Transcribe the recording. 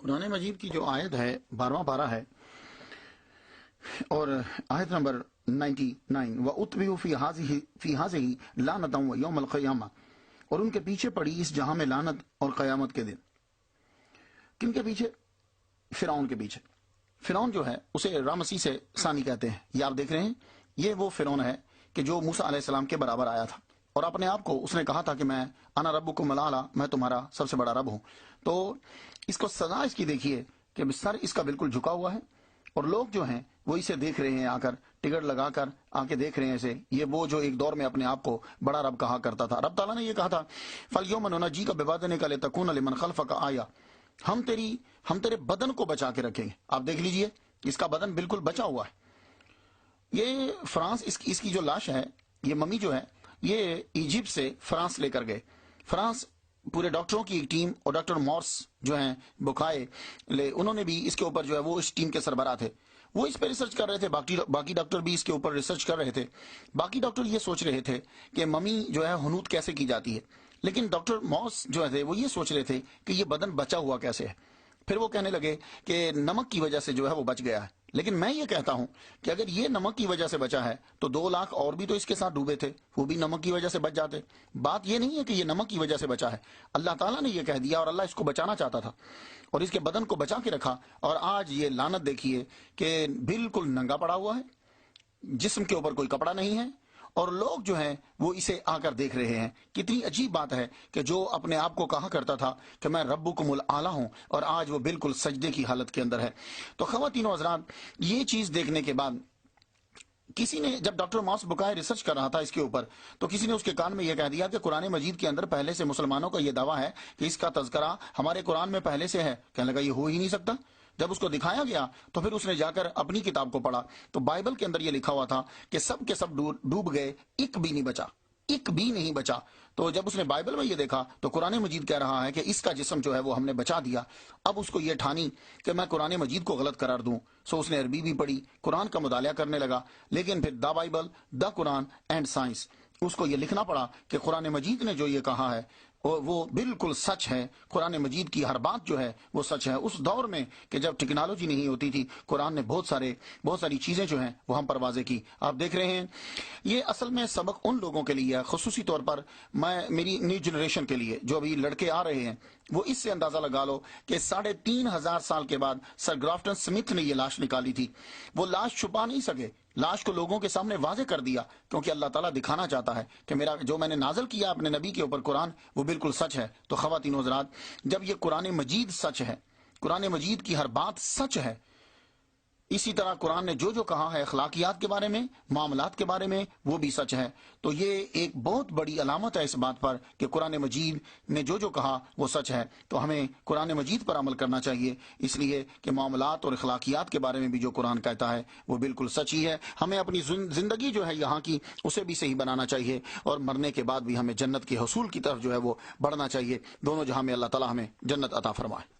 قرآن مجید کی جو آیت ہے 12واں پارہ ہے اور آیت نمبر 99 وَأُتْبِعُ فِي هَٰذِهِ لَعْنَةً وَيَوْمَ الْقِيَامَةِ، اور ان کے پیچھے پڑی اس جہاں میں لعنت اور قیامت کے دن۔ کن کے پیچھے؟ فرعون کے پیچھے۔ فرعون جو ہے اسے رامسی سے ثانی کہتے ہیں، یہ آپ دیکھ رہے ہیں، یہ وہ فرعون ہے کہ جو موسیٰ علیہ السلام کے برابر آیا تھا اور اپنے آپ کو اس نے کہا تھا کہ میں انا ربکم الاعلی، میں تمہارا سب سے بڑا رب ہوں۔ تو اس کو سزا اس کی دیکھیے کہ سر اس کا بالکل جھکا ہوا ہے اور لوگ جو ہیں وہ اسے دیکھ رہے ہیں، آ کر ٹکٹ لگا کر آ کے دیکھ رہے ہیں اسے۔ یہ وہ جو ایک دور میں اپنے آپ کو بڑا رب کہا کرتا تھا۔ رب تعالیٰ نے یہ کہا تھا فَالْيَوْمَ نُنَجِّيكَ بِبَدَنِكَ لِتَكُونَ لِمَنْ خَلْفَكَ آیَةً، ہم تیرے بدن کو بچا کے رکھیں گے۔ آپ دیکھ لیجئے اس کا بدن بالکل بچا ہوا ہے۔ یہ فرانس اس کی جو لاش ہے، یہ ممی جو ہے، یہ ایجپٹ سے فرانس لے کر گئے۔ فرانس پورے ڈاکٹروں کی ایک ٹیم اور ڈاکٹر مورس جو ہیں بکھائے انہوں نے بھی اس کے اوپر جو ہے وہ اس ٹیم کے سربراہ تھے، وہ اس پہ ریسرچ کر رہے تھے۔ باقی ڈاکٹر بھی اس کے اوپر ریسرچ کر رہے تھے۔ باقی ڈاکٹر یہ سوچ رہے تھے کہ ممی جو ہے ہنوت کیسے کی جاتی ہے، لیکن ڈاکٹر مورس جو ہے وہ یہ سوچ رہے تھے کہ یہ بدن بچا ہوا کیسے ہے۔ پھر وہ کہنے لگے کہ نمک کی وجہ سے جو ہے وہ بچ گیا ہے، لیکن میں یہ کہتا ہوں کہ اگر یہ نمک کی وجہ سے بچا ہے تو 2 لاکھ اور بھی تو اس کے ساتھ ڈوبے تھے، وہ بھی نمک کی وجہ سے بچ جاتے۔ بات یہ نہیں ہے کہ یہ نمک کی وجہ سے بچا ہے، اللہ تعالیٰ نے یہ کہہ دیا اور اللہ اس کو بچانا چاہتا تھا اور اس کے بدن کو بچا کے رکھا، اور آج یہ لعنت دیکھیے کہ بالکل ننگا پڑا ہوا ہے، جسم کے اوپر کوئی کپڑا نہیں ہے، اور لوگ جو ہیں وہ اسے آ کر دیکھ رہے ہیں۔ کتنی عجیب بات ہے کہ جو اپنے آپ کو کہا کرتا تھا کہ میں ربکم الاعلی ہوں، اور آج وہ بالکل سجدے کی حالت کے اندر ہے۔ تو خواتین و حضرات، یہ چیز دیکھنے کے بعد کسی نے، جب ڈاکٹر ماس بکائے ریسرچ کر رہا تھا اس کے اوپر، تو کسی نے اس کے کان میں یہ کہہ دیا کہ قرآن مجید کے اندر پہلے سے مسلمانوں کا یہ دعویٰ ہے کہ اس کا تذکرہ ہمارے قرآن میں پہلے سے ہے۔ کہنے لگا یہ ہو ہی نہیں سکتا۔ جب اس کو دکھایا گیا تو پھر اس نے جا کر اپنی کتاب کو پڑھا، تو بائبل کے اندر یہ لکھا ہوا تھا کہ سب کے سب ڈوب گئے، ایک بھی نہیں بچا، ایک بھی نہیں بچا۔ تو جب اس نے بائبل میں یہ دیکھا تو قرآن مجید کہہ رہا ہے کہ اس کا جسم جو ہے وہ ہم نے بچا دیا۔ اب اس کو یہ ٹھانی کہ میں قرآن مجید کو غلط قرار دوں، سو اس نے عربی بھی پڑھی، قرآن کا مطالعہ کرنے لگا، لیکن پھر the Bible, the Quran and science, اس کو یہ لکھنا پڑا کہ قرآن مجید نے جو یہ کہا ہے وہ بالکل سچ ہے۔ قرآن مجید کی ہر بات جو ہے وہ سچ ہے۔ اس دور میں کہ جب ٹیکنالوجی نہیں ہوتی تھی، قرآن نے بہت ساری چیزیں جو ہیں وہ ہم پر واضح کی۔ آپ دیکھ رہے ہیں یہ اصل میں سبق ان لوگوں کے لیے ہے، خصوصی طور پر میری نیو جنریشن کے لیے، جو ابھی لڑکے آ رہے ہیں، وہ اس سے اندازہ لگا لو کہ 3500 سال کے بعد سر گرافٹن سمتھ نے یہ لاش نکالی تھی۔ وہ لاش چھپا نہیں سکے، لاش کو لوگوں کے سامنے واضح کر دیا، کیونکہ اللہ تعالیٰ دکھانا چاہتا ہے کہ میرا جو میں نے نازل کیا اپنے نبی کے اوپر قرآن، وہ بالکل سچ ہے۔ تو خواتین و حضرات، جب یہ قرآن مجید سچ ہے، قرآن مجید کی ہر بات سچ ہے، اسی طرح قرآن نے جو جو کہا ہے اخلاقیات کے بارے میں، معاملات کے بارے میں، وہ بھی سچ ہے۔ تو یہ ایک بہت بڑی علامت ہے اس بات پر کہ قرآن مجید نے جو جو کہا وہ سچ ہے۔ تو ہمیں قرآن مجید پر عمل کرنا چاہیے، اس لیے کہ معاملات اور اخلاقیات کے بارے میں بھی جو قرآن کہتا ہے وہ بالکل سچ ہی ہے۔ ہمیں اپنی زندگی جو ہے یہاں کی، اسے بھی صحیح بنانا چاہیے، اور مرنے کے بعد بھی ہمیں جنت کے حصول کی طرف جو ہے وہ بڑھنا چاہیے۔ دونوں جہاں میں اللہ تعالیٰ ہمیں جنت عطا فرمائے۔